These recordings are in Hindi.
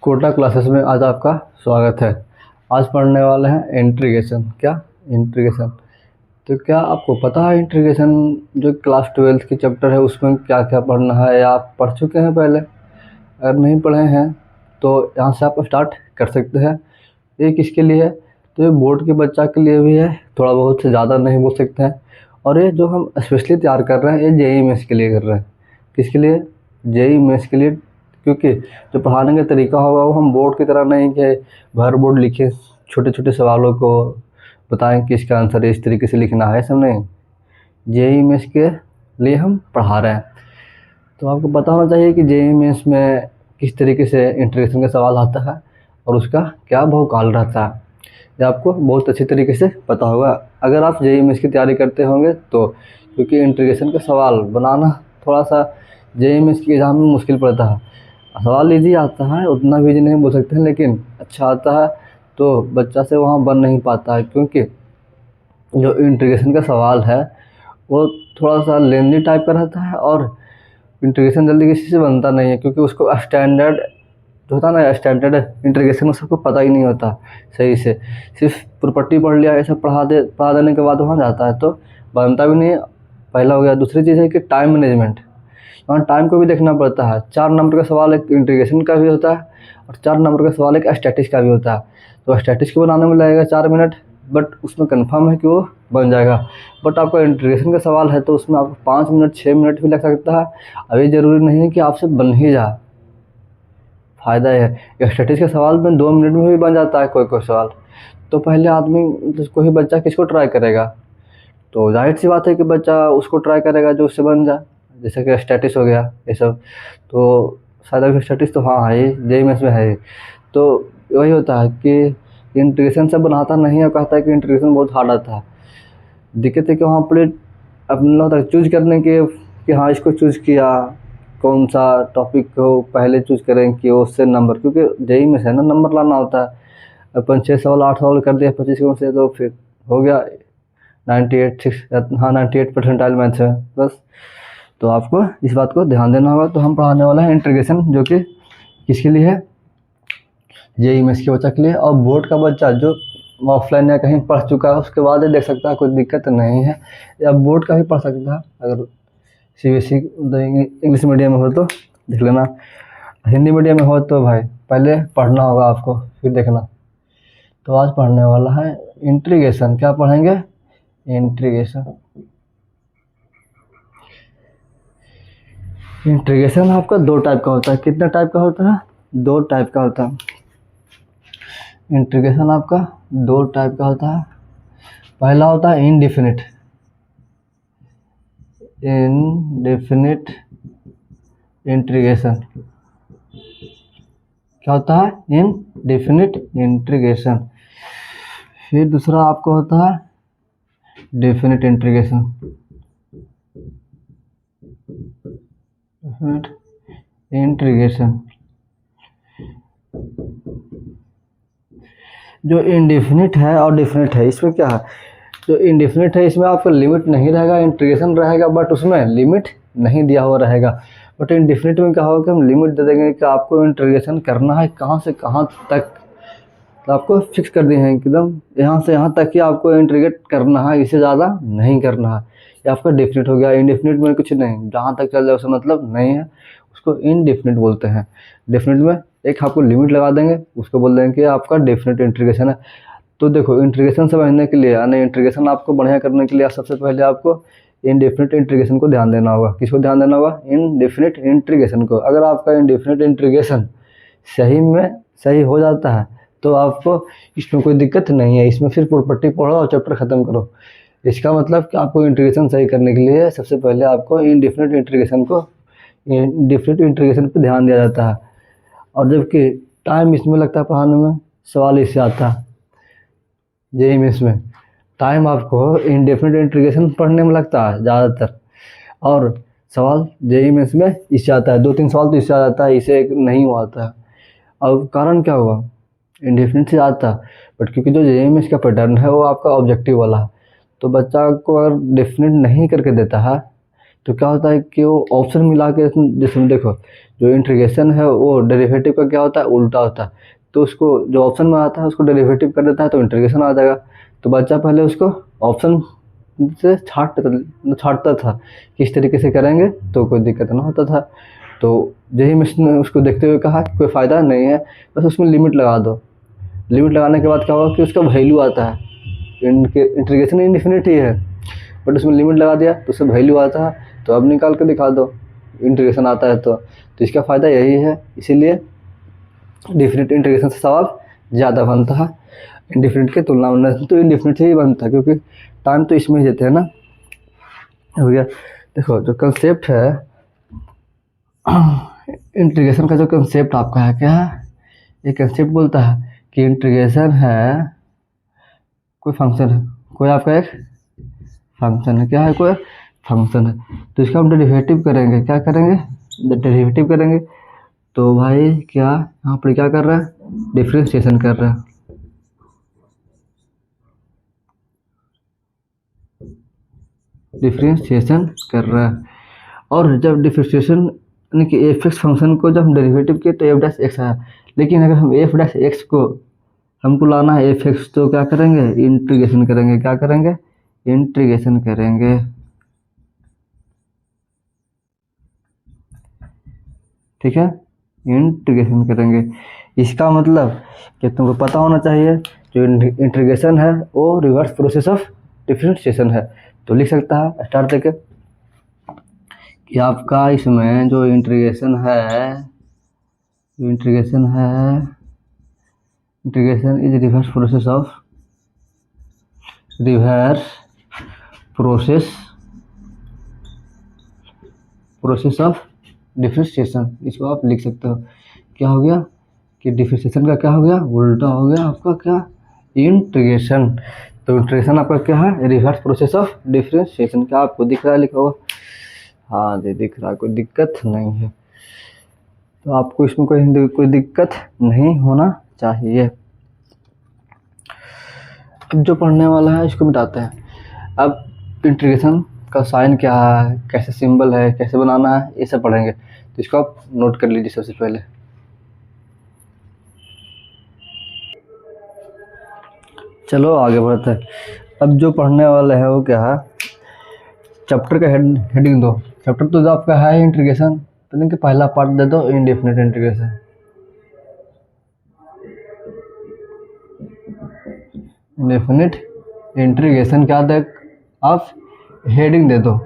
कोटा क्लासेस में आज आपका स्वागत है। आज पढ़ने वाले हैं इंटीग्रेशन। क्या इंटीग्रेशन? तो क्या आपको पता है इंटीग्रेशन जो क्लास 12th की चैप्टर है उसमें क्या क्या पढ़ना है, या आप पढ़ चुके हैं पहले? अगर नहीं पढ़े हैं तो यहाँ से आप स्टार्ट कर सकते हैं। ये किसके लिए है? तो ये बोर्ड के बच्चा के लिए भी है, थोड़ा बहुत से ज़्यादा नहीं बोल सकते हैं। और ये जो हम स्पेशली तैयार कर रहे हैं ये जेईई मेंस के लिए कर रहे हैं। किसके लिए? जेईई मेंस के लिए। क्योंकि जो पढ़ाने का तरीका होगा वो हम बोर्ड की तरह नहीं कि भर बोर्ड लिखे छोटे छोटे सवालों को बताएं कि इसका आंसर इस तरीके से लिखना है, सब नहीं। जेईई मेंस के लिए हम पढ़ा रहे हैं। तो आपको पता होना चाहिए कि जेईई मेंस में किस तरीके से इंटीग्रेशन का सवाल आता है और उसका क्या बहुकाल रहता है, ये आपको बहुत अच्छी तरीके से पता होगा अगर आप जेईई मेंस की तैयारी करते होंगे तो। क्योंकि इंटीग्रेशन का सवाल बनाना थोड़ा सा जेईई मेंस की एग्ज़ाम में मुश्किल पड़ता है। सवाल ईजी आता है, उतना भी ईजी नहीं बोल सकते हैं, लेकिन अच्छा आता है तो बच्चा से वहाँ बन नहीं पाता है। क्योंकि जो इंटीग्रेशन का सवाल है वो थोड़ा सा लेंदी टाइप का रहता है और इंटीग्रेशन जल्दी किसी से बनता नहीं है। क्योंकि उसको स्टैंडर्ड जो होता है ना, स्टैंडर्ड इंटीग्रेशन उसको पता ही नहीं होता सही से। सिर्फ प्रॉपर्टी पढ़ लिया, ऐसा पढ़ा देने के बाद वहाँ जाता है तो बनता भी नहीं। पहला हो गया। दूसरी चीज़ है कि टाइम मैनेजमेंट। वहाँ टाइम को भी देखना पड़ता है। 4 नंबर का सवाल एक इंटीग्रेशन का भी होता है और 4 नंबर का सवाल एक स्टैटिस्टिक्स का भी होता है। तो स्टैटिस्टिक्स को बनाने में लगेगा 4 मिनट, बट उसमें कंफर्म है कि वो बन जाएगा। बट आपका इंटीग्रेशन का सवाल है तो उसमें आपको 5 मिनट 6 मिनट भी लग सकता है। अभी ज़रूरी नहीं है कि आपसे बन ही जाए। फ़ायदा है स्टैटिस्टिक्स के सवाल में 2 मिनट में भी बन जाता है कोई सवाल। तो पहले आदमी कोई बच्चा किसको ट्राई करेगा? तो जाहिर सी बात है कि बच्चा उसको ट्राई करेगा जो उससे बन जाए। जैसे कि स्टैटिस हो गया ये सब, तो शायद अभी स्टैटिस तो हाँ है, जेईई मेंस में है। तो वही होता है कि इंटीग्रेशन सब बनाता नहीं है, कहता है कि इंटीग्रेशन बहुत हार्ड आता है। दिक्कत है कि वहाँ पर अपना तक चूज करने के कि हाँ इसको चूज़ किया, कौन सा टॉपिक को पहले चूज करें कि उससे नंबर, क्योंकि जेईई में से ना नंबर लाना होता है। अपन 6 सवाल 8 सवाल कर दिया 25 में से तो फिर हो गया 98% मैथ्स है बस। तो आपको इस बात को ध्यान देना होगा। तो हम पढ़ाने वाला है इंटीग्रेशन, जो कि किसके लिए है? जेईई मेंस के बच्चा के लिए। और बोर्ड का बच्चा जो ऑफलाइन या कहीं पढ़ चुका है उसके बाद ये देख सकता है, कोई दिक्कत नहीं है। या बोर्ड का भी पढ़ सकता है अगर सीबीएसई इंग्लिश मीडियम में हो तो देख लेना, हिंदी मीडियम में हो तो भाई पहले पढ़ना होगा आपको फिर देखना। तो आज पढ़ने वाला है इंटीग्रेशन। क्या पढ़ेंगे? इंटीग्रेशन। इंटीग्रेशन आपका 2 टाइप का होता है। कितने टाइप का होता है? 2 टाइप का होता है। इंटीग्रेशन आपका 2 टाइप का होता है। पहला होता है इनडेफिनिट इंटीग्रेशन। क्या होता है? Indefinite integration. फिर दूसरा आपको होता है डेफिनिट इंटीग्रेशन। इंटीग्रेशन जो इंडेफिनिट है और डेफिनिट है, इसमें क्या है? जो इंडेफिनिट है इसमें आपका लिमिट नहीं रहेगा, इंटीग्रेशन रहेगा बट उसमें लिमिट नहीं दिया हुआ रहेगा। बट इंडेफिनिट में क्या होगा कि हम लिमिट दे देंगे कि आपको इंटीग्रेशन करना है कहाँ से कहाँ तक। तो आपको फिक्स कर दिए हैं एकदम यहाँ से यहाँ तक कि आपको इंटीग्रेट करना है, इससे ज़्यादा नहीं करना है। ये आपका डेफिनिट हो गया। इंडेफिनिट में कुछ नहीं, जहाँ तक चल जाए उसका मतलब नहीं है, उसको इनडेफिनिट बोलते हैं। डेफिनिट में एक आपको लिमिट लगा देंगे, उसको बोल देंगे कि आपका डेफिनिट इंटीग्रेशन है। तो देखो इंटीग्रेशन समझने के लिए यानी इंटीग्रेशन आपको बढ़िया करने के लिए सबसे पहले आपको इनडेफिनिट इंटीग्रेशन को ध्यान देना होगा। किसको ध्यान देना होगा? इनडेफिनिट इंटीग्रेशन को। अगर आपका इनडेफिनिट इंटीग्रेशन सही में सही हो जाता है तो आपको इसमें कोई दिक्कत नहीं है। इसमें फिर प्रॉपर्टी पढ़ो और चैप्टर ख़त्म करो। इसका मतलब कि आपको इंटीग्रेशन सही करने के लिए सबसे पहले आपको इनडेफिनिट इंटीग्रेशन पे ध्यान दिया जाता है। और जबकि टाइम इसमें लगता है पढ़ाने में, सवाल इससे आता है जेईई मेंस में। टाइम आपको इनडेफिनिट इंटीग्रेशन पढ़ने में लगता है ज़्यादातर, और सवाल जेईई मेंस में इससे आता है। 2-3 सवाल तो इससे आ जाता है, इसे नहीं हुआ आता है। और कारण क्या हुआ? इंडेफिनिट से आता है, बट क्योंकि जो जेईई मेंस का पैटर्न है वो आपका ऑब्जेक्टिव वाला है। तो बच्चा को अगर डेफिनिट नहीं करके देता है तो क्या होता है कि वो ऑप्शन मिला के जिसमें देखो जो इंटीग्रेशन है वो डेरिवेटिव का क्या होता है, उल्टा होता है। तो उसको जो ऑप्शन में आता है उसको डेरिवेटिव कर देता है तो इंटीग्रेशन आ जाएगा। तो बच्चा पहले उसको ऑप्शन से छांटता था किस तरीके से करेंगे तो कोई दिक्कत ना होता था। तो यही मैं उसको देखते हुए कहा कि कोई फ़ायदा नहीं है, बस उसमें लिमिट लगा दो। लिमिट लगाने के बाद क्या होगा कि उसका वैल्यू आता है। इंटीग्रेशन इनफिनिट ही है बट उसमें लिमिट लगा दिया तो उसका वैल्यू आता है। तो अब निकाल के दिखा दो इंटीग्रेशन आता है तो इसका फ़ायदा यही है। इसीलिए डिफिनिट इंटीग्रेशन से सवाल ज़्यादा बनता है इंडिफिनिट के तुलना में। तो इंडिफिनिट ही बनता है क्योंकि टाइम तो इसमें ही देते हैं ना। हो गया। देखो जो कंसेप्ट है इंटीग्रेशन का, जो कंसेप्ट आपका है क्या है, ये कंसेप्ट बोलता है कि इंटीग्रेशन है कोई फंक्शन है, कोई आपका एक फंक्शन है। क्या है, कोई फंक्शन है। तो इसका हम डेरिवेटिव करेंगे। क्या करेंगे, डेरिवेटिव करेंगे। तो भाई क्या यहाँ पर क्या कर रहा है, डिफरेंशिएशन कर रहा है। डिफरेंशिएशन कर रहा है। और जब डिफरेंशिएशन यानी कि एफ एक्स फंक्शन को जब हम डेरिवेटिव किए तो एफ डैश एक्स आया। लेकिन अगर हम एफ डैश एक्स को हमको लाना है एफ एक्स, तो क्या करेंगे, इंटीग्रेशन करेंगे। क्या करेंगे, इंटीग्रेशन करेंगे। ठीक है, इंटीग्रेशन करेंगे। इसका मतलब कि तुमको पता होना चाहिए जो इंटीग्रेशन है वो रिवर्स प्रोसेस ऑफ डिफरेंशिएशन है। तो लिख सकता है स्टार्ट देके कि आपका इसमें जो integration is reverse process of differentiation. इसको आप लिख सकते हो। क्या हो गया कि डिफरेंशिएशन का क्या हो गया, उल्टा हो गया आपका क्या, इंटीग्रेशन। तो इंटीग्रेशन आपका क्या है, रिवर्स प्रोसेस ऑफ डिफरेंशिएशन। क्या आपको दिख रहा है लिखा हुआ, हाँ जी दिख रहा है, कोई दिक्कत नहीं है। तो आपको इसमें कोई दिक्कत नहीं होना चाहिए। अब जो पढ़ने वाला है इसको मिटाते हैं। अब इंटीग्रेशन का साइन क्या है, कैसे सिंबल है, कैसे बनाना है, ये सब पढ़ेंगे। तो इसको आप नोट कर लीजिए सबसे पहले। चलो आगे बढ़ते हैं। अब जो पढ़ने वाला है वो क्या है, चैप्टर का हेडिंग दो। चैप्टर तो जो आपका है इंटीग्रेशन, तो नहीं कि पहला पार्ट दे दो इनडेफिनिट इंटीग्रेशन। इनडेफिनिट इंटीग्रेशन क्या दे, आप हेडिंग दे दो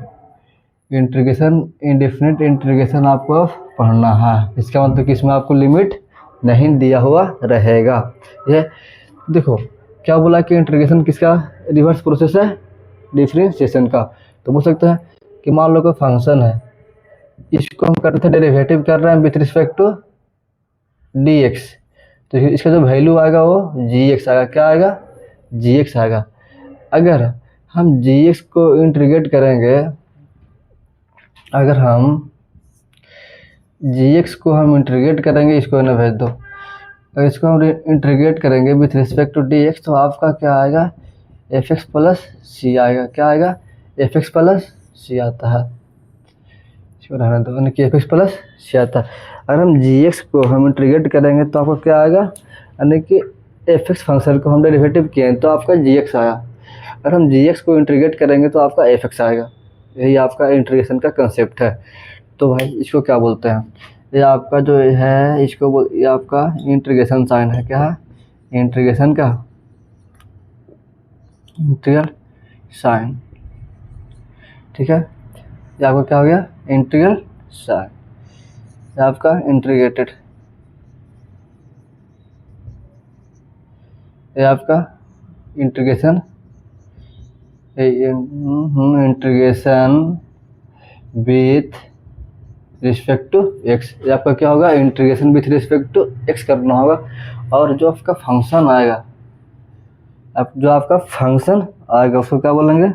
इंटीग्रेशन, इनडेफिनिट इंटीग्रेशन आपको पढ़ना है। इसका मतलब कि इसमें आपको लिमिट नहीं दिया हुआ रहेगा। ये देखो क्या बोला कि इंटीग्रेशन किसका रिवर्स प्रोसेस है, डिफरेंशिएशन का। तो बोल सकते हैं कि मान लो कोई फंक्शन है, इसको हम करते थे डेरिवेटिव कर रहे हैं with respect to d x. तो इसका जो वैल्यू आएगा वो जी एक्स आएगा। क्या आएगा, जी एक्स आएगा। अगर हम जी एक्स को इंटीग्रेट करेंगे, अगर हम जी एक्स को हम इंटीग्रेट करेंगे, इसको ना भेज दो, अगर इसको हम इंटीग्रेट करेंगे with respect to d x, तो आपका क्या आएगा, एफ एक्स प्लस सी आएगा। क्या आएगा, एफ एक्स प्लस सी आता है। इसको रहने दो, यानी कि एफ एक्स प्लस सी आता है। अगर हम जी एक्स को हम इंटीग्रेट करेंगे तो आपको क्या आएगा, यानी कि एफ एक्स फंक्शन को हम डेरिवेटिव किए हैं तो आपका जी एक्स आया। अगर हम जी एक्स को इंटीग्रेट करेंगे तो आपका एफ एक्स आएगा। यही आपका इंटीग्रेशन का कंसेप्ट है। तो भाई इसको क्या बोलते हैं, ये आपका जो है इसको ये आपका इंटीग्रेशन साइन है। क्या है, इंटीग्रेशन का इंटीग्रल साइन। ठीक है, ये आपका क्या हो गया, इंटीग्रल साइन। ये आपका इंटीग्रेटेड, ये आपका integration with respect to x. ये आपका क्या होगा, integration with respect to x करना होगा। और जो आपका फंक्शन आएगा, जो आपका फंक्शन आएगा उसको क्या बोलेंगे,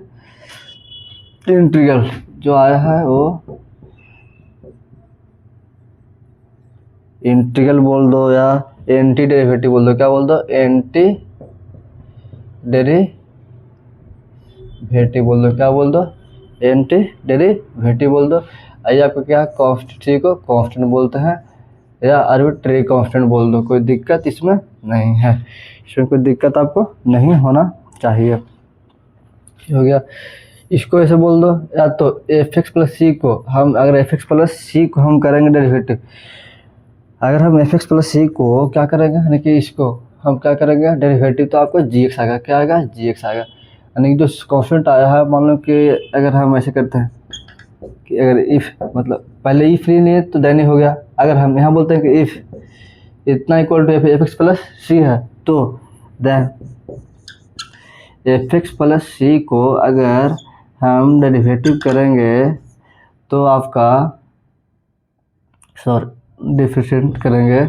इंटीग्रल जो आया है वो इंटीग्रल बोल दो या एंटी डेरिवेटिव बोल दो। क्या बोल दो, एंटी डेरिवेटिव बोल दो। क्या बोल दो, एंटी डेरिवेटिव बोल दो। ये आपका क्या है, कांस्टेंट, सी को कांस्टेंट बोलते हैं, या आर्बिट्रेरी कांस्टेंट बोल दो, कोई दिक्कत इसमें नहीं है, इसमें कोई दिक्कत आपको नहीं होना चाहिए। हो गया। इसको ऐसे बोल दो, या तो एफ एक्स प्लस सी को हम, अगर एफ एक्स प्लस सी को हम करेंगे डेरिवेटिव, अगर हम एफ एक्स प्लस सी को क्या करेंगे, यानी कि इसको हम क्या करेंगे डेरिवेटिव, तो आपको जी एक्स आएगा, क्या आएगा, जी एक्स आएगा। यानी कि जो कांस्टेंट आया है, मान लो कि अगर हम ऐसे करते हैं कि अगर इफ़, मतलब पहले इफ ही नहीं है तो देन ही हो गया। अगर हम यहाँ बोलते हैं कि इफ़ इतना equal to f x plus c है, तो then f x plus c को अगर हम डेरिवेटिव करेंगे तो आपका, डिफरेंशिएट करेंगे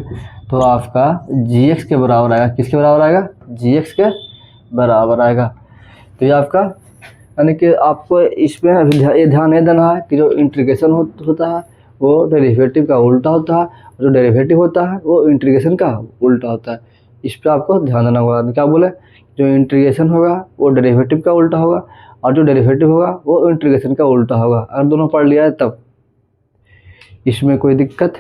तो आपका जी एक्स के बराबर आएगा। किसके बराबर आएगा, जी एक्स के बराबर आएगा। तो ये आपका, यानी कि आपको इसमें ये ध्यान नहीं देना है कि जो इंटीग्रेशन होता है वो डेरिवेटिव का उल्टा होता है, जो डेरिवेटिव होता है वो इंटीग्रेशन का उल्टा होता है। इस पर आपको ध्यान देना होगा। क्या बोले, जो इंटीग्रेशन होगा वो डेरिवेटिव का उल्टा होगा, और जो डेरिवेटिव होगा वो इंटीग्रेशन का उल्टा होगा। अगर दोनों पढ़ लिया है तब इसमें कोई दिक्कत,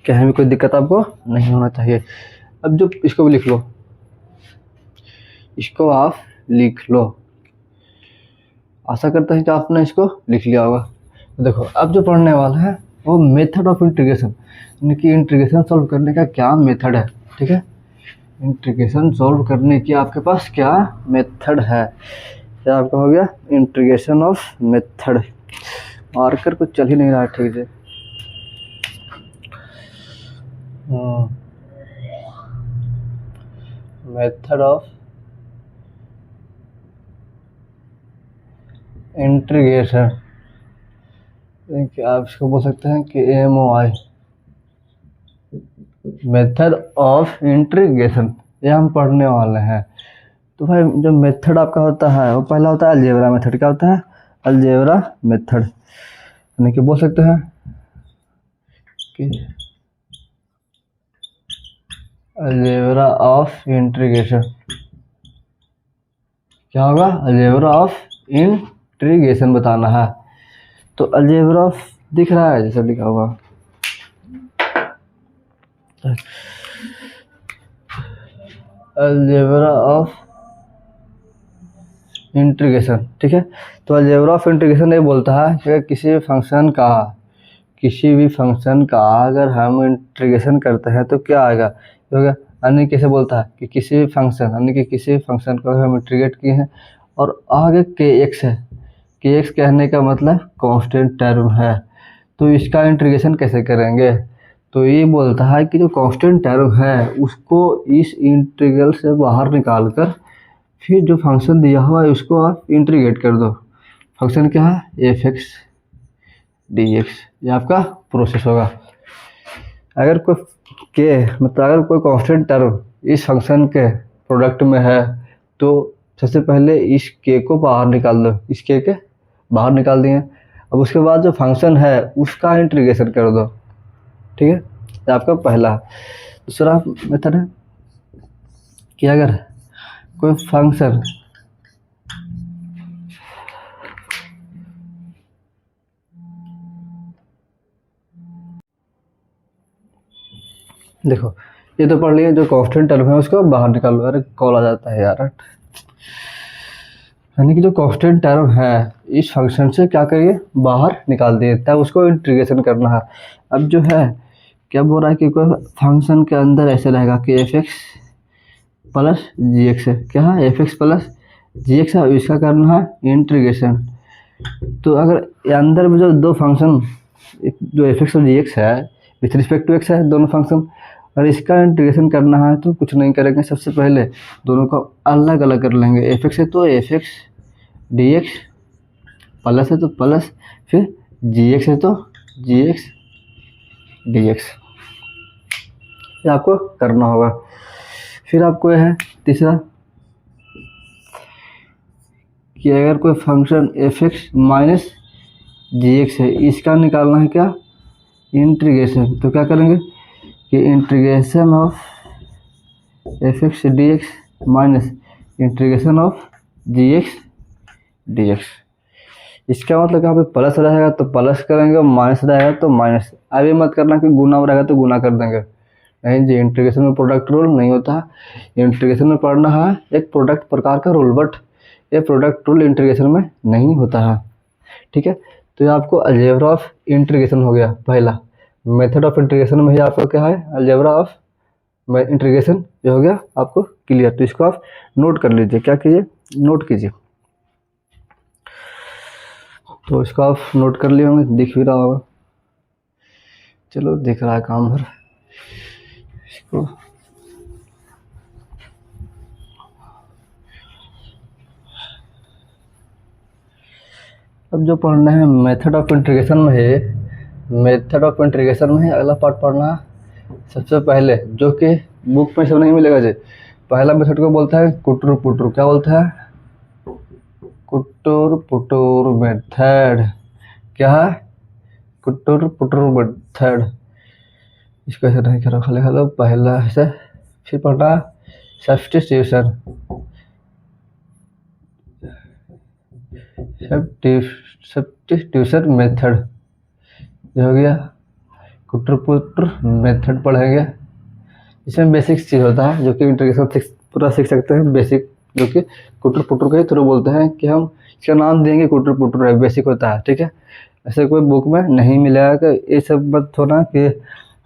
कहीं भी कोई दिक्कत आपको नहीं होना चाहिए। अब जो इसको भी लिख लो, इसको आप लिख लो, आशा करते हैं कि आपने इसको लिख लिया होगा। तो देखो अब जो पढ़ने वाला है वो मेथड ऑफ इंटीग्रेशन, यानी कि इंटीग्रेशन सॉल्व करने का क्या मेथड है। ठीक है, इंटीग्रेशन सॉल्व करने की आपके पास क्या मेथड है, क्या आपका हो गया इंटीग्रेशन ऑफ मेथड। मार्कर कुछ चल ही नहीं रहा ठीक से। मेथड ऑफ इंटीग्रेशन, आप इसको बोल सकते हैं कि MOI, मेथड ऑफ इंटीग्रेशन, ये हम पढ़ने वाले हैं। तो भाई जो मेथड आपका होता है वो पहला होता है अलजेब्रा मेथड। क्या होता है, अलजेब्रा मेथड, यानी कि बोल सकते हैं कि अलजेब्रा ऑफ इंटीग्रेशन। क्या होगा, अलजेब्रा ऑफ इंटीग्रेशन बताना है। तो अलजेब्रा ऑफ दिख रहा है जैसे लिखा हुआ, अलजेब्रा ऑफ इंटीग्रेशन। ठीक है, तो अलजेब्रा ऑफ इंटीग्रेशन ये बोलता है कि किसी भी फंक्शन का अगर हम इंटीग्रेशन करते हैं तो क्या आएगा, होगा। यानी कैसे बोलता है कि किसी भी फंक्शन, यानी कि किसी भी फंक्शन को हम इंटीग्रेट किए हैं और आगे के एक्स है, के एक्स कहने का मतलब कांस्टेंट टर्म है, तो इसका इंटीग्रेशन कैसे करेंगे। तो ये बोलता है कि जो कांस्टेंट टर्म है उसको इस इंटीग्रल से बाहर निकाल कर फिर जो फंक्शन दिया हुआ है उसको आप इंटीग्रेट कर दो। फंक्शन क्या है, एफ एक्स डी एक्स, ये आपका प्रोसेस होगा। अगर कोई के, मतलब अगर कोई कांस्टेंट टर्म इस फंक्शन के प्रोडक्ट में है तो सबसे पहले इस के को बाहर निकाल दो, इस के बाहर निकाल दिए। अब उसके बाद जो फंक्शन है उसका इंटीग्रेशन कर दो। ठीक है, ये आपका पहला। दूसरा मेथड है कि अगर कोई फंक्शन देखो, ये तो पढ़ लिया, जो कांस्टेंट टर्म है उसको बाहर निकाल लो। अरे कॉल आ जाता है यार। यानी कि जो कांस्टेंट टर्म है इस फंक्शन से क्या करिए, बाहर निकाल दिए, तब उसको इंटीग्रेशन करना है। अब जो है क्या बोल रहा है कि कोई फंक्शन के अंदर ऐसे रहेगा कि एफ एक्स प्लस जी एक्स है, क्या है, एफ एक्स प्लस जी एक्स है, इसका करना है इंटीग्रेशन। तो अगर अंदर में जो दो फंक्शन, जो एफ एक्स और जी एक्स है विथ रिस्पेक्ट टू एक्स है, दोनों फंक्शन, और इसका इंटीग्रेशन करना है तो कुछ नहीं करेंगे, सबसे पहले दोनों को अलग अलग कर लेंगे। एफ एक्स है तो F x d x, plus है तो प्लस, फिर जी एक्स है तो जी एक्स डी एक्स, ये आपको करना होगा। फिर आपको यह है तीसरा कि अगर कोई फंक्शन एफ एक्स माइनस जी एक्स है, इसका निकालना है क्या, इंटीग्रेशन। तो क्या करेंगे कि integration of f x d x minus integration of g x d x, इसका मतलब कि यहाँ पे प्लस रहेगा तो प्लस करेंगे, माइनस रहेगा तो माइनस। अब ये मत करना कि गुना रहेगा तो गुना कर देंगे, नहीं जी, इंटीग्रेशन में प्रोडक्ट रूल नहीं होता। इंटीग्रेशन में पढ़ना है एक प्रोडक्ट प्रकार का रूल, बट ये प्रोडक्ट रूल इंटीग्रेशन में नहीं होता है, ठीक है। तो ये आपको अलजेब्रा ऑफ इंटीग्रेशन हो गया पहला। मेथड ऑफ इंटीग्रेशन में ही आपको क्या है, अलजेब्रा ऑफ इंटीग्रेशन ये हो गया आपको क्लियर। तो इसको आप नोट कर लीजिए, क्या कीजिए, नोट कीजिए। तो इसको आप नोट कर लिए होंगे, दिख भी रहा होगा, चलो दिख रहा है काम भर इसको। अब जो पढ़ना है मेथड ऑफ इंटीग्रेशन में है, मेथड ऑफ इंटीग्रेशन में अगला पार्ट पढ़ना है सबसे पहले, जो कि बुक में सब नहीं मिलेगा जी। पहला मेथड को बोलता है कुटुर पुटुर, क्या बोलता है, कुटुर पुटुर मेथड। क्या है, कुटुर पुटुर मेथड। इसको ऐसे नहीं करो, खाली खाली पहला ऐसे। फिर पढ़ना सब्स्टिट्यूशन, सब्स्टिट्यूशन मेथड ये हो गया। कुटुर पुटुर मेथड पढ़ेंगे, इसमें बेसिक चीज़ होता है जो कि इंटीग्रेशन पूरा सीख सकते हैं, बेसिक, जो कि कुटुर पुटुर के थ्रू बोलते हैं कि हम इसका नाम देंगे कुटुर पुटुर है, बेसिक होता है, ठीक है। ऐसे कोई बुक में नहीं मिलेगा कि ये सब मत होना कि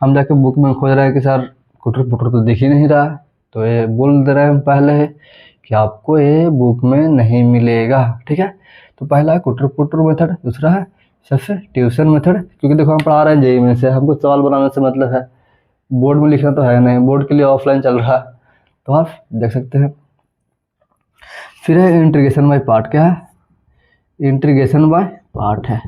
हम जाके बुक में खोज रहे हैं कि सर कुटुर पुटुर तो दिख ही नहीं रहा। तो ये बोल दे रहे हैं पहले है कि आपको ये बुक में नहीं मिलेगा, ठीक है। तो पहला है कुटुर पुटुर मेथड, दूसरा है सब्स्टिट्यूशन मेथड। क्योंकि देखो हम पढ़ा रहे हैं जेईई में से, हमको सवाल बनाने से मतलब है, बोर्ड में लिखना तो है नहीं, बोर्ड के लिए ऑफलाइन चल रहा है, तो आप देख सकते हैं। फिर है इंटीग्रेशन बाय पार्ट, क्या है, इंटीग्रेशन बाय पार्ट है,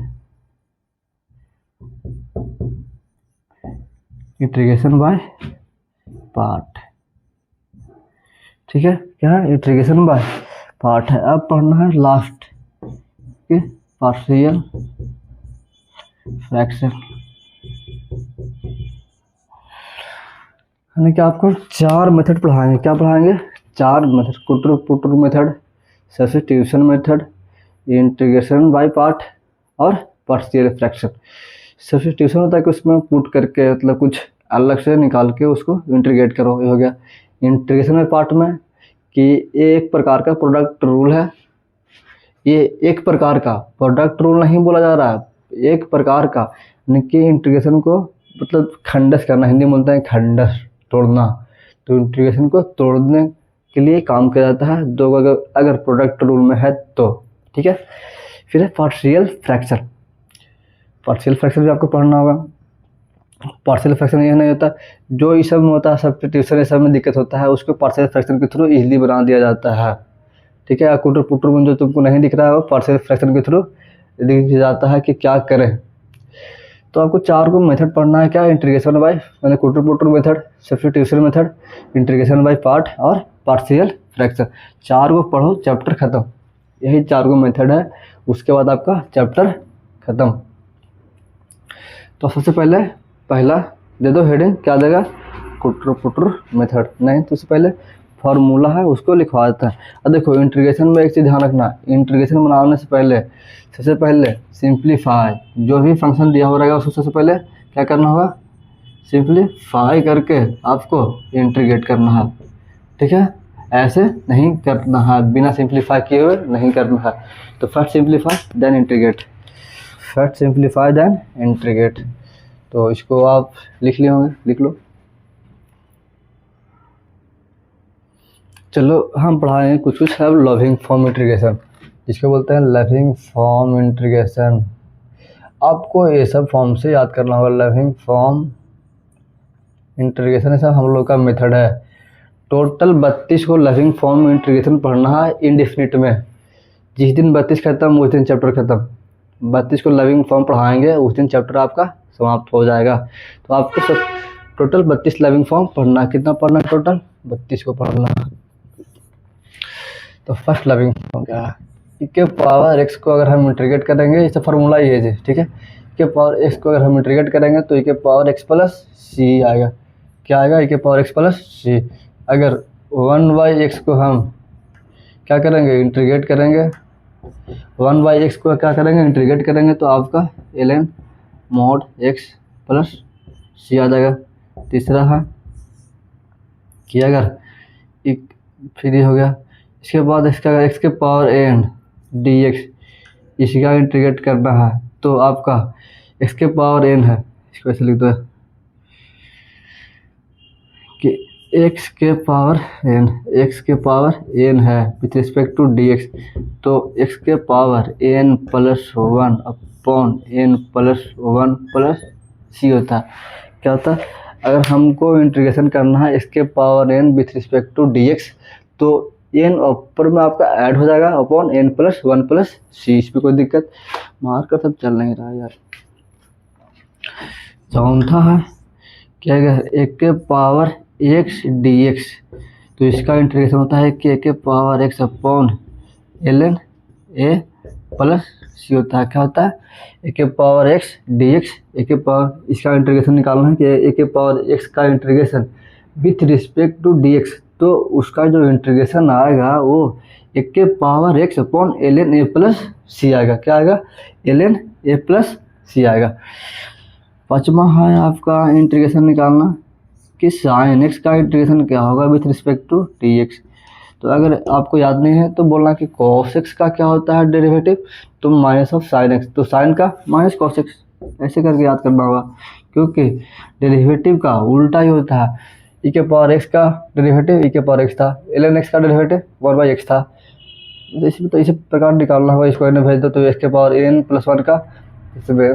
इंटीग्रेशन बाय पार्ट, ठीक है। क्या है, इंटीग्रेशन बाय पार्ट है। अब पढ़ना है लास्ट के पार्शियल फ्रैक्शन, यानी कि आपको 4 मेथड पढ़ाएंगे। क्या पढ़ाएंगे, 4 मेथड, कुटुर पुटुर method, substitution method, integration by part और पार्शियल फ्रैक्शन। सब्स्टिट्यूशन होता है कि उसमें पुट करके मतलब कुछ अलग से निकाल के उसको इंटीग्रेट करो, ये हो गया। इंटीग्रेशन बाय पार्ट में कि ये एक प्रकार का प्रोडक्ट रूल है, ये एक प्रकार का प्रोडक्ट रूल नहीं बोला जा रहा है, एक प्रकार का, यानी कि इंटीग्रेशन को मतलब खंडस करना, हिंदी में बोलते हैं खंडस, तोड़ना। तो इंटीग्रेशन को तोड़ने के लिए काम किया जाता है दो, अगर प्रोडक्ट रूल में है तो, ठीक है। फिर है पार्शियल फ्रैक्शन, पार्शियल फ्रैक्शन भी आपको पढ़ना होगा। पार्शियल फ्रैक्शन ये नहीं होता जो इस सब में होता है, सब्स्टिट्यूशन ये सब में दिक्कत होता है, उसको पार्शियल फ्रैक्शन के थ्रू इजीली बना दिया जाता है, ठीक है। कुटुर पुटुर में जो तुमको नहीं दिख रहा है वो पार्शियल फ्रैक्शन के थ्रू दिख जाता है कि क्या करें। तो आपको 4 को मेथड पढ़ना है, क्या, इंटीग्रेशन बाय मैंने कुटुर पुटुर method, substitution method, integration by part और पार्शियल फ्रैक्शन। 4 को पढ़ो, चैप्टर खत्म। यही 4 को मेथड है, उसके बाद आपका चैप्टर खत्म। तो सबसे पहले पहला दे दो हेडिंग, क्या देगा, कुटुर पुटुर मेथड। नहीं तो उससे पहले फार्मूला है उसको लिखवा देता है। अब देखो इंटीग्रेशन में एक चीज़ ध्यान रखना, इंटीग्रेशन बनाने से पहले सबसे पहले सिंप्लीफाई, जो भी फंक्शन दिया हो रहेगा उसको सबसे पहले क्या करना होगा, सिंप्लीफाई करके आपको इंटीग्रेट करना है, ठीक है। ऐसे नहीं करना है, बिना सिंप्लीफाई किए हुए नहीं करना है। तो first simplify then integrate, first simplify then integrate. तो इसको आप लिख लिए होंगे, लिख लो। चलो हम पढ़ाएंगे कुछ कुछ है लविंग फॉर्म इंटीग्रेशन, जिसको बोलते हैं लविंग फॉर्म इंटीग्रेशन। आपको ये सब फॉर्म से याद करना होगा। लविंग फॉर्म इंटीग्रेशन सब हम लोग का मेथड है। टोटल 32 को लविंग फॉर्म इंटीग्रेशन पढ़ना है इंडेफिनिट में। जिस दिन 32 खत्म उस दिन चैप्टर खत्म। 32 को लविंग फॉर्म पढ़ाएंगे उस दिन चैप्टर आपका समाप्त हो जाएगा। तो आपको सब टोटल 32 लविंग फॉर्म पढ़ना। कितना पढ़ना है, टोटल 32 को पढ़ना। तो फर्स्ट लविंग फॉर्म क्या है, e के पावर x को अगर हम इंटीग्रेट करेंगे, इसका फार्मूला ये है, ठीक है। e के पावर x को अगर हम इंटीग्रेट करेंगे तो e के पावर x प्लस c आएगा। क्या आएगा, e के पावर x प्लस c। अगर 1/x को हम क्या करेंगे, इंटीग्रेट करेंगे 1/x को क्या करेंगे, इंटीग्रेट करेंगे तो आपका ln mod x plus c आ जाएगा। तीसरा है कि अगर एक फ्री हो गया, इसके बाद इसका x के पावर n dx इसका इंटीग्रेट करना है तो आपका x के पावर n है, इसको ऐसे लिख दो कि x के पावर n है विथ रिस्पेक्ट टू dx, तो x के power n plus 1 upon n plus 1 plus c होता है। क्या होता है, अगर हमको इंटीग्रेशन करना है x के power n with respect to dx तो n ऊपर में आपका ऐड हो जाएगा upon n plus 1 plus c। इस पर कोई दिक्कत, मार्कर सब चल नहीं रहा है यार। चौथा है क्या, एक के पावर x dx, तो इसका इंटीग्रेशन होता है कि एक के power x upon ln a plus c होता है। क्या होता है, एक के पावर x dx, एक के पावर, इसका इंटीग्रेशन निकालना है कि एक के पावर x का integration with respect to dx, तो उसका जो इंटीग्रेशन आएगा वो एक के power x upon ln a plus c आएगा। क्या आएगा, ln a प्लस c आएगा। पाँचवा है आपका इंटीग्रेशन निकालना कि साइन x का इंटीग्रेशन क्या होगा विथ रिस्पेक्ट टू dx। तो अगर आपको याद नहीं है तो बोलना कि cos x का क्या होता है डेरिवेटिव, तो माइनस ऑफ साइन x, तो साइन का माइनस cos x, ऐसे करके याद करना होगा क्योंकि डेरिवेटिव का उल्टा ही होता है। e के पावर x का डेरिवेटिव e के पावर x था, ln x का डेरिवेटिव 1/x था, तो इसी प्रकार निकालना होगा। इसको भेज दो तो x के पावर n प्लस 1 का, इसमें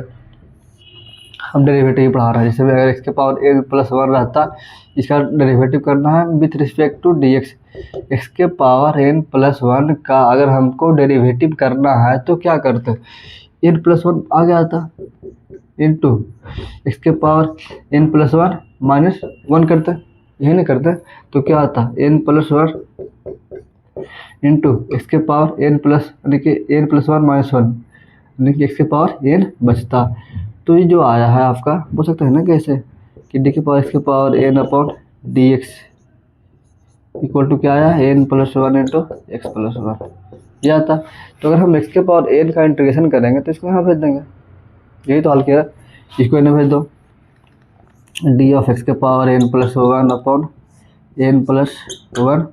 हम डेरिवेटिव ही पढ़ा रहे हैं। जैसे अगर x के पावर n प्लस 1 रहता, इसका डेरिवेटिव करना है with respect to dx। x के पावर n प्लस 1 का अगर हमको डेरिवेटिव करना है तो क्या करते, n प्लस 1 आ गया था इंटू x के पावर n प्लस 1 माइनस 1 करते, यही नहीं करते तो क्या आता, n प्लस 1 इंटू x के पावर n प्लस, यानी कि n प्लस 1 माइनस 1, यानी कि x के पावर n बचता। तो ये जो आया है आपका, बोल सकते हैं ना कैसे कि d के पावर x के power n upon dx equal to क्या आया, n plus 1 into x plus 1, ये आता। तो अगर हम x के पावर n का इंटीग्रेशन करेंगे तो इसको यहाँ भेज देंगे, यही तो हल किया। इसको इन्हें भेज दो, d ऑफ x के power n plus 1 upon n plus 1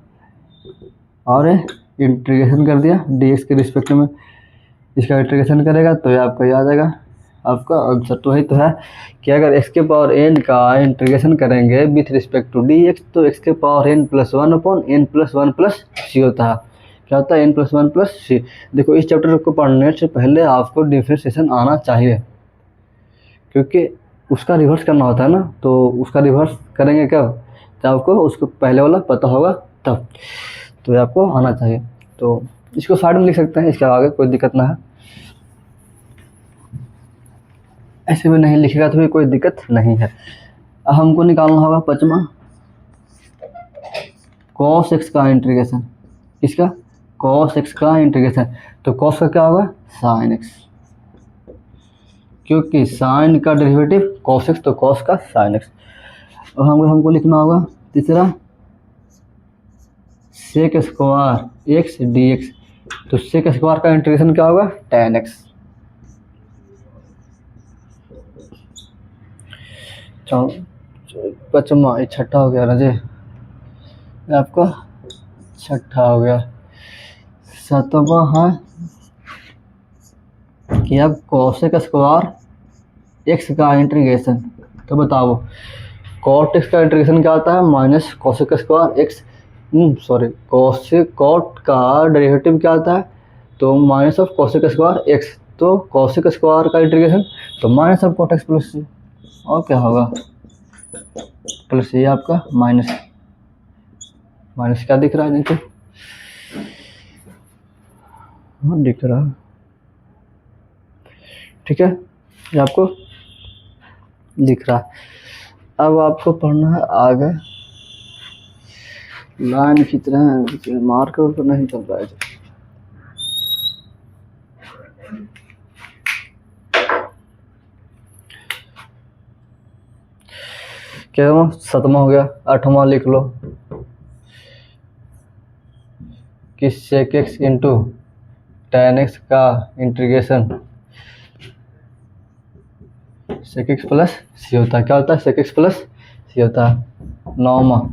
और इंटीग्रेशन कर दिया dx के रिस्पेक्ट में, इसका इंटीग्रेशन करेगा तो ये आपका याद आएगा आपका आंसर। तो वही तो है कि अगर x के पावर n का इंटीग्रेशन करेंगे विथ रिस्पेक्ट टू dx तो x के power n plus 1 upon n plus 1 plus c होता है। क्या होता है, n प्लस 1 प्लस c। देखो इस चैप्टर को पढ़ने से पहले आपको डिफरेंशिएशन आना चाहिए क्योंकि उसका रिवर्स करना होता है ना, तो उसका रिवर्स करेंगे कब, जब आपको उसको पहले वाला पता होगा तब, तो ये आपको आना चाहिए। तो इसको साइड में लिख सकते हैं, इसके आगे कोई दिक्कत ना है, ऐसे में नहीं लिखेगा तो भी कोई दिक्कत नहीं है। अब हमको निकालना होगा पाँचवा cos x का इंटीग्रेशन, इसका cos x का इंटीग्रेशन, तो cos का क्या होगा, sin x, क्योंकि sin का डेरिवेटिव cos x, तो cos का sin x। और हमको लिखना होगा तीसरा sec स्क्वायर x dx, तो sec स्क्वायर का इंटीग्रेशन क्या होगा, tan x। पाँचवा, ये छठा हो गया ना जी, आपका छठा हो गया। सातवां है कि अब cosec स्क्वायर x का इंटीग्रेशन, तो बताओ cot x का इंटीग्रेशन क्या आता है, minus cosec square x, cot का डेरिवेटिव क्या आता है, तो minus of cosec square x, तो cosec स्क्वायर का इंटीग्रेशन तो minus of cot x plus c, और क्या होगा प्लस ये आपका माइनस, माइनस क्या दिख रहा है नीचे, हाँ दिख रहा है, ठीक है, ये आपको दिख रहा है। अब आपको पढ़ना है आगे लाइन की तरह, मार्कर तो नहीं चल रहा है। क्या हुआ, सातवां हो गया। आठवां लिख लो कि sec x into tan x का इंटीग्रेशन sec x प्लस सी होता है। क्या होता है? sec x प्लस सी होता है। 9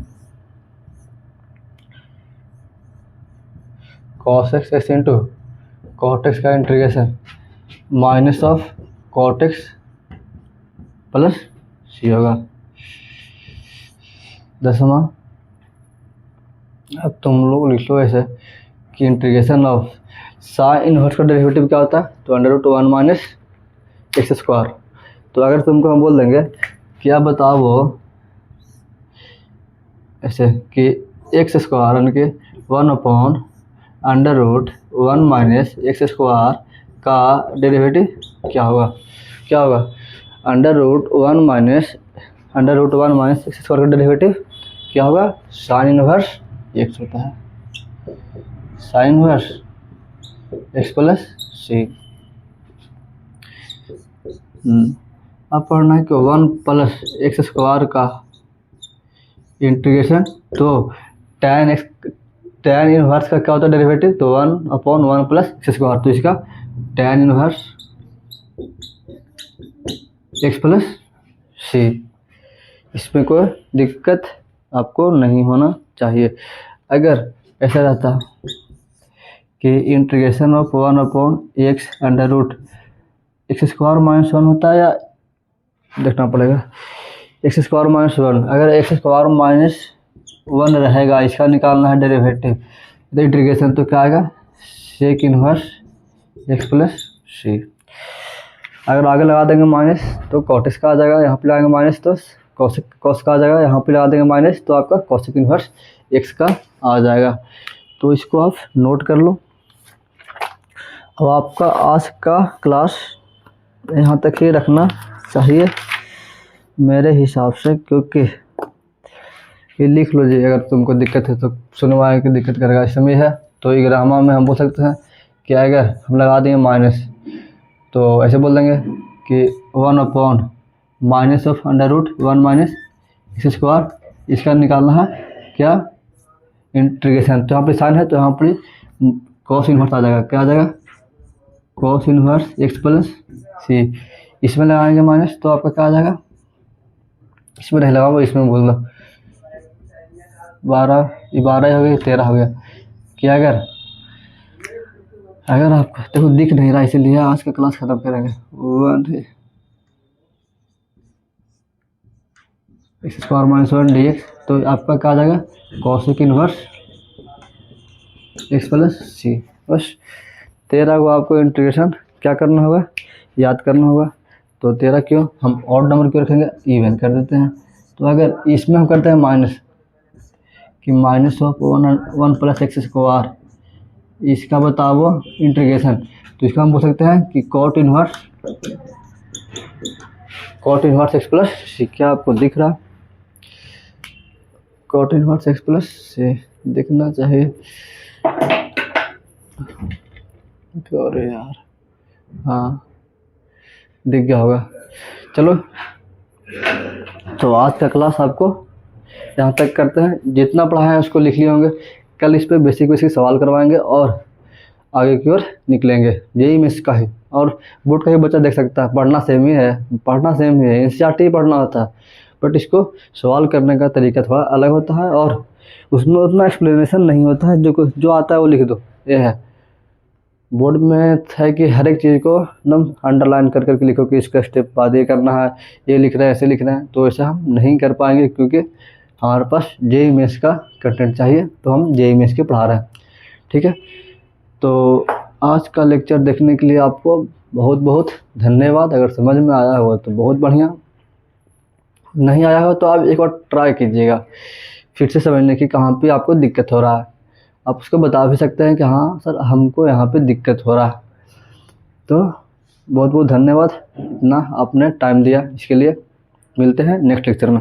cos x into cot x का integration minus of cot x plus c होगा। 10। अब तुम लोग लिख लो ऐसे कि इंटीग्रेशन ऑफ साइन इनवर्स का डेरिवेटिव क्या होता है? तो √1 माइनस एक्स स्क्वायर। तो अगर तुमको हम बोल देंगे क्या बताओ ऐसे कि एक्स स्क्वायर यानी कि 1/√1 माइनस एक्स स्क्वायर का डेरिवेटिव क्या होगा? क्या होगा? √1 माइनस एक्स स्क्वायर का डेरिवेटिव क्या होगा? साइन इनवर्स एक्स होता है। साइन इनवर्स एक्स प्लस सी। अब पढ़ना है कि 1 प्लस एक्स स्क्वायर का इंटीग्रेशन, तो tan इनवर्स का क्या होता है डेरिवेटिव? तो 1/1 प्लस एक्स स्क्वायर। तो इसका tan इनवर्स एक्स प्लस सी। इसमें कोई दिक्कत आपको नहीं होना चाहिए। अगर ऐसा रहता कि integration of 1/x x square minus 1 होता है, या देखना पड़ेगा एक्स स्क्वायर माइनस 1, अगर एक्स स्क्वायर माइनस 1 रहेगा, इसका निकालना है डेरिवेटिव, तो इंटीग्रेशन तो क्या आएगा? सेक इनवर्स एक्स प्लस सी। अगर आगे लगा देंगे माइनस तो कॉट का आ जाएगा, यहाँ पे लगाएंगे माइनस तो कॉस का आ जाएगा, यहाँ पे लगा देंगे माइनस तो आपका कॉसिक इनवर्स एक्स का आ जाएगा। तो इसको आप नोट कर लो। अब आपका आज का क्लास यहाँ तक ही रखना चाहिए मेरे हिसाब से, क्योंकि ये लिख लो जी, अगर तुमको दिक्कत है तो सुनवाए की दिक्कत करेगा। इसमें है तो ग्रामर में हम बोल सकते हैं कि अगर हम लगा देंगे माइनस तो ऐसे बोल देंगे कि 1/- minus of √1 minus x square, इसका निकालना है क्या? इंटीग्रेशन। तो यहाँ पे साइन है तो यहाँ पे कॉस इनवर्स आ जाएगा। क्या आ जाएगा? कॉस इनवर्स एक्स प्लस सी। इसमें लगाएंगे माइनस तो आपका क्या आ जाएगा? इसमें नहीं लगाओ, इसमें बोल दो 12 हो गया, 13 हो गया। क्या अगर आपको देखो दिख नहीं रहा, इसीलिए आज का क्लास खत्म करेंगे। 1 एक्स स्क्वायर माइनस 1 dx, तो आपका क्या आ जाएगा? कॉसिक इनवर्स एक्स प्लस सी। बस 13 को आपको इंटीग्रेशन क्या करना होगा? याद करना होगा। तो 13 क्यों हम ऑड नंबर क्यों रखेंगे? इवन कर देते हैं। तो अगर इसमें हम करते हैं माइनस कि minus of 1 plus x square, इसका बताओ इंटीग्रेशन, तो इसका हम बोल सकते हैं कि कॉट इनवर्स एक्स प्लस सी। क्या आपको दिख रहा? कॉट इनवर्स एक्स प्लस सी दिखना चाहिए। अरे यार, हाँ दिख गया होगा। चलो, तो आज का क्लास आपको यहाँ तक करते हैं। जितना पढ़ा है उसको लिख लिए होंगे। कल इस पर बेसिक सवाल करवाएंगे और आगे की ओर निकलेंगे। यही मिस का है और बोर्ड का ही बच्चा देख सकता है। पढ़ना सेम ही है, एनसीईआरटी पढ़ना होता है, बट इसको सवाल करने का तरीका थोड़ा अलग होता है और उसमें उतना एक्सप्लेनेशन नहीं होता है। जो आता है वो लिख दो, ये है। बोर्ड में है कि हर एक चीज़ को एकदम अंडरलाइन कर करके लिखो कि इसका स्टेप बाद ये करना है, ये लिख रहे हैं, ऐसे लिख रहे हैं। तो ऐसा हम नहीं कर पाएंगे क्योंकि हमारे पास जेईई मेंस का कंटेंट चाहिए, तो हम जेईई मेंस के पढ़ा रहे हैं। ठीक है, तो आज का लेक्चर देखने के लिए आपको बहुत बहुत धन्यवाद। अगर समझ में आया हो तो बहुत बढ़िया, नहीं आया हो तो आप एक बार ट्राई कीजिएगा फिर से समझने की कहाँ पे आपको दिक्कत हो रहा है। आप उसको बता भी सकते हैं कि हाँ सर हमको यहाँ पे दिक्कत हो रहा है। तो बहुत बहुत धन्यवाद, इतना आपने टाइम दिया इसके लिए। मिलते हैं नेक्स्ट लेक्चर में।